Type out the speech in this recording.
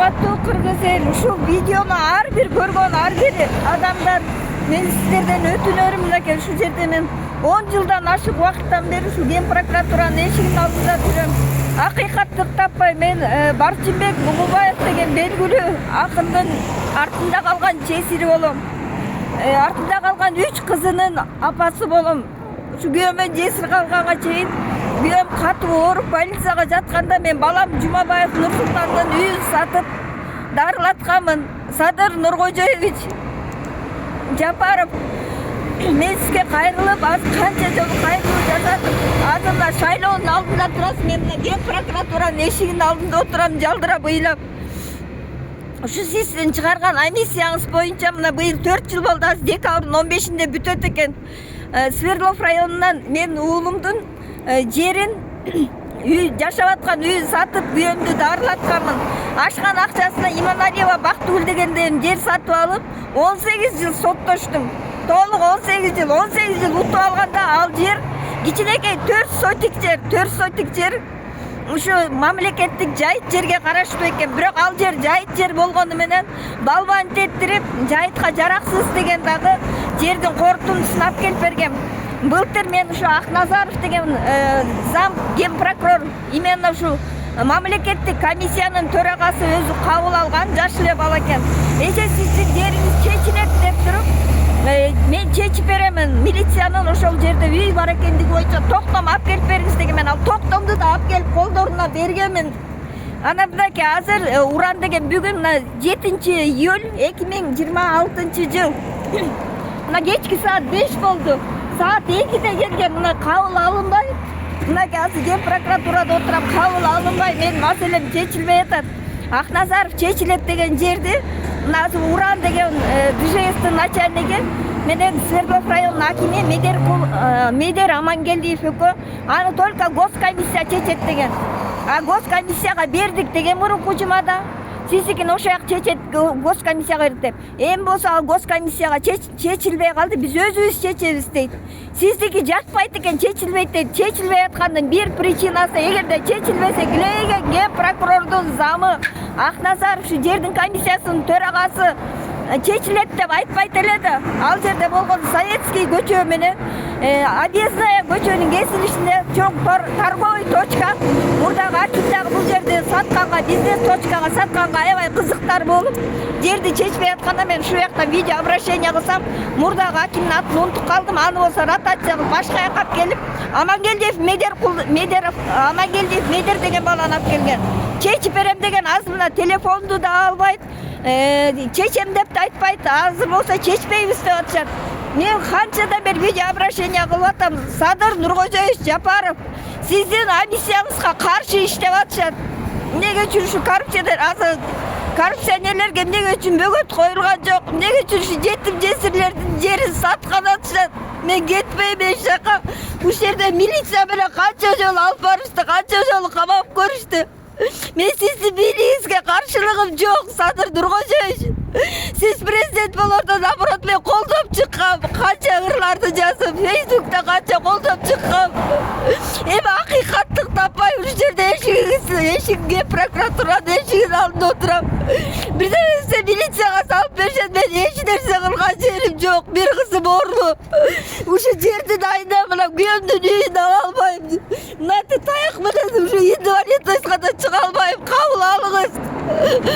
урматтуу кыргыз эл, ушул видеону ар бир көргөн ар бир адамдар мен сиздерден өтүнөрүм мынакей, ушул жерде мен 10 жылдан ашык убакыттан бери ушул Ген прокуратуранын эшигинин алдында жүрөм. Акыйкаттык таппай мен Барчынбек Бугулбаев деген белгилүү акындын артында калган чесири болом. Артында калган 3 кызынын апасы болом. Ушу күйөөмөн жесир калганга чейин күйөөм катуу ооруп больницага жатканда мен балам Жумабаев Нурсултандын үйүн сатып дарылатканмын. Садыр Нуркожоевич Жапаров, мен сизге кайрылып, азыр канча жолу кайрылуу жасадым. Азыр мына шайлоонун алдында турасыз, мен мына Ген прокуратуранын эшигинин алдында отурам, жалдырап ыйлап. Ушу сиздин чыгарган амиссияңыз боюнча мына быйыл 4 жыл болду, азыр декабрдын 15-inde бүтөт экен. Свердлов районунан мен уулумдун жерин жашап аткан үйүн сатып күйөөмдү дарылатканмын. Ашкан акчасына Иманалиева Бактыгүл дегенден жер сатып алып 18 жыл соттоштум. Толук 18 жыл утуп алганда ал жер кичинекей 4 сотик жер ушу мамлекеттик жайыт жерге караштуу экен. Бирок ал жер жайыт жер болгону менен балбан теттирип жайытка жараксыз деген дагы жердин корутундусун алып келип берген. Былтыр мен ушу Акназаров деген зам Ген прокурор именно ушу мамлекеттик комиссиянын төрагасы өзү кабыл алган жаш эле бала экен. Эже сиздин жериңиз чечилет деп туруп, мен чечип беремин. Милициянын ошол жерде үй бар экендиги боюнча токтом алып келип бериңиз деген. Мен ал токтомду да алып келип колдоруна бергенмин. Ана мынакей азыр Уран деген бүгүн 7-июль 2026 жыл. Мына кечки саат 5 болду. Саат 2'de келген мына кабыл алынбай. Мынакей азыр Ген прокуратурада отурам, кабыл алынбай, менин маселем чечилбей атат. Акназаров чечилет деген жерди мына азыр Уран деген ДЖС'тин начальниги менен Свердлов районунун акими Медер Амангелдиев экөө аны только госкомиссия чечет деген. А госкомиссияга бердик деген мурунку жумада. Сиздикин ошол чечет, госкомиссияга бердик деп. Эми болсо ал госкомиссияга чечилбей калды, биз өзүбүз чечебиз дейт. Сиздики жатпайт экен, чечилбейт дейт. Чечилбей аткандын бир причинасы, эгерде чечилбесе Ген прокурордун замы Акназаров ушу жердин комиссиясынын төрагасы чечилет деп айтпайт эле да. Ал жерде болгон Советский көчө менен Объездная көчөнүн кесилишинде чоң торговый точка, мурдагы ачымдагы бул жерде сатканга, бизнес точкага сатканга аябай кызыктар болуп, жерди чечпей атканда мен ушул жакта видео обращение кылсам, мурдагы акимдин атын унутуп калдым. Аны болсо ротация кылып башка жака алып келип, Амангелдиев Медер деген баланы алып келген. Чечип берем деген азыр мына телефонду да албайт, чечем деп да айтпайт. Азыр болсо чечпейбиз деп атышат. Мен канчадан бери видео обращение кылып атам. Садыр Нуркожоевич Жапаров, сиздин амиссияңызга каршы иштеп атышат. Эмнеге үчүн ушу коррупционерлерге эмнеге үчүн бөгөт коюлган жок? Эмнеге үчүн ушу жетим жесирлердин жерин саткан атышат? Мен кетпейм эч жака. Ушул жерде милиция менен канча жолу алып барышты, канча жолу камап көрүштү. Мен сиздин бийлигиңизге каршылыгым жок, Садыр Нуркожоевич. Сиз президент болордон наоборот мен колдоп чыккам, канча ырларды жазып, Facebook'та канча колдоп чыккам. Эми акыйкаттык таппай ушул жерде эшигиңизге прокуратуранын эшигинин алдында отурам. Бирден нерсе милицияга салып беришет, мен эч нерсе кылган жерим жок. Бир кызым оорулуу. Ушул жердин айында мына күйөөмдүн үйүн ала албайм. Мына таяк менен ушу инвалидностьго да чыга албайм. Кабыл алыңыз.